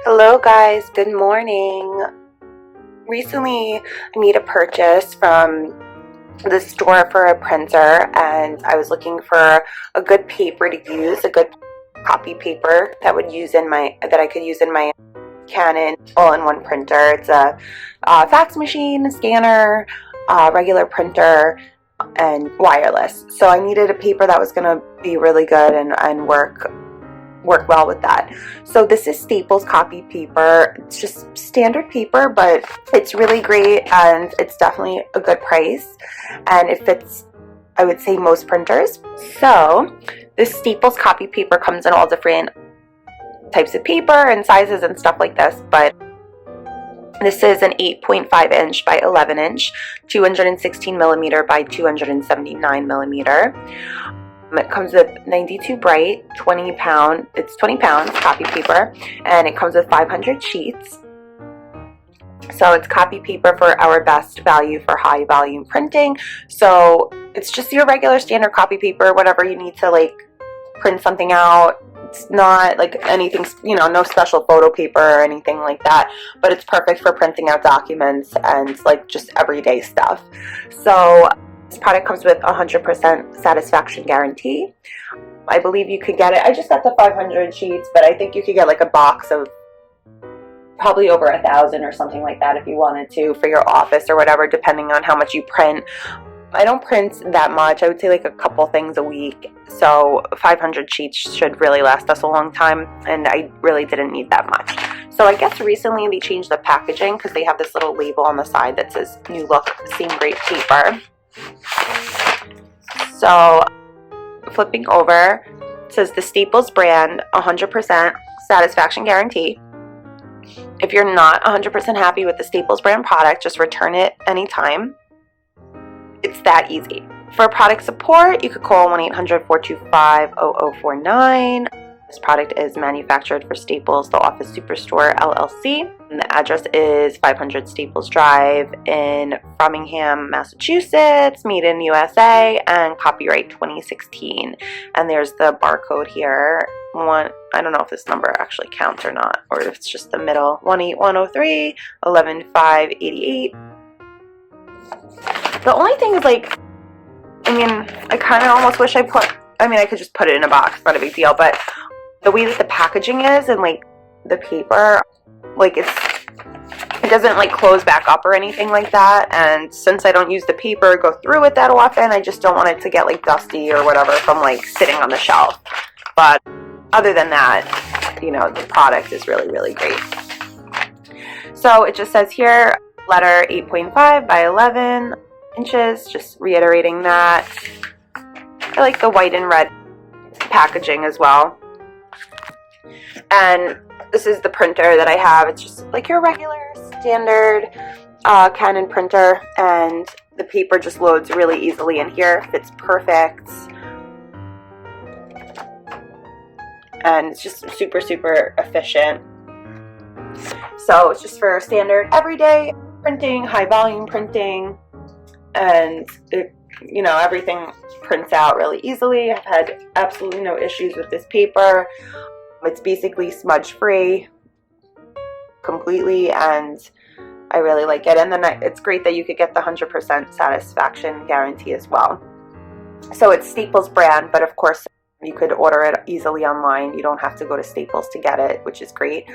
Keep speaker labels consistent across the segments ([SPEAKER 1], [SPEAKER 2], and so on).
[SPEAKER 1] Hello guys, good morning. Recently I made a purchase from the store for a printer and I was looking for a good paper to use, a good copy paper that I could use in my Canon all-in-one printer. It's a fax machine, a scanner, regular printer, and wireless. So I needed a paper that was going to be really good and work well with that. So this is Staples copy paper. It's just standard paper, but it's really great and it's definitely a good price and it fits, I would say, most printers. So this Staples copy paper comes in all different types of paper and sizes and stuff like this, but this is an 8.5 inch by 11 inch, 216 millimeter by 279 millimeter. It comes with 92 bright, 20 pounds copy paper, and it comes with 500 sheets. So it's copy paper for our best value for high volume printing. So it's just your regular standard copy paper, whatever you need to like print something out. It's not like anything, no special photo paper or anything like that, but it's perfect for printing out documents and like just everyday stuff. So this product comes with 100% satisfaction guarantee. I believe you could get it. I just got the 500 sheets, but I think you could get like a box of probably over 1,000 or something like that if you wanted to for your office or whatever, depending on how much you print. I don't print that much. I would say like a couple things a week. So 500 sheets should really last us a long time, and I really didn't need that much. So I guess recently they changed the packaging because they have this little label on the side that says new look, same great paper. So flipping over, it says the Staples brand 100% satisfaction guarantee. If you're not 100% happy with the Staples brand product, just return it anytime. It's that easy. For product support, you could call 1-800-425-0049. This product is manufactured for Staples, the Office Superstore, LLC. And the address is 500 Staples Drive in Framingham, Massachusetts, made in USA, and copyright 2016. And there's the barcode here. I don't know if this number actually counts or not, or if it's just the middle. 1-8103-11588. The only thing is, like, I kind of almost wish I could just put it in a box, not a big deal, but the way that the packaging is and like the paper, like it doesn't like close back up or anything like that. And since I don't use the paper, go through it that often, I just don't want it to get like dusty or whatever from like sitting on the shelf. But other than that, the product is really, really great. So it just says here, letter 8.5 by 11 inches, just reiterating that. I like the white and red packaging as well. And this is the printer that I have. It's just like your regular standard Canon printer, and the paper just loads really easily in here. Fits perfect. And it's just super, super efficient. So it's just for standard everyday printing, high volume printing, and everything prints out really easily. I've had absolutely no issues with this paper. It's basically smudge free completely, and I really like it. And then it's great that you could get the 100% satisfaction guarantee as well. So it's Staples brand, but of course you could order it easily online. You don't have to go to Staples to get it, which is great.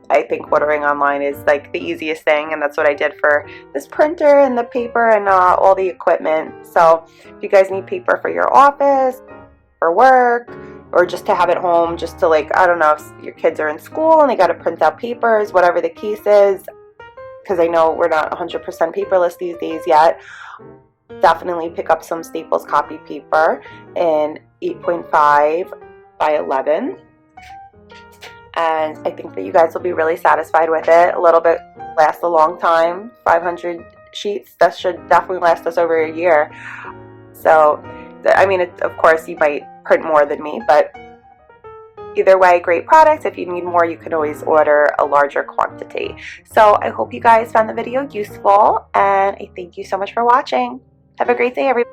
[SPEAKER 1] I think ordering online is like the easiest thing, and that's what I did for this printer and the paper and all the equipment. So if you guys need paper for your office, for work, or just to have at home, just to like, I don't know, if your kids are in school and they got to print out papers, whatever the case is, because I know we're not 100% paperless these days yet, definitely pick up some Staples copy paper in 8.5 by 11. And I think that you guys will be really satisfied with it. A little bit lasts a long time. 500 sheets, that should definitely last us over a year. So, of course, you might print more than me, but either way, great product. If you need more, you can always order a larger quantity. So I hope you guys found the video useful, and I thank you so much for watching. Have a great day, everybody.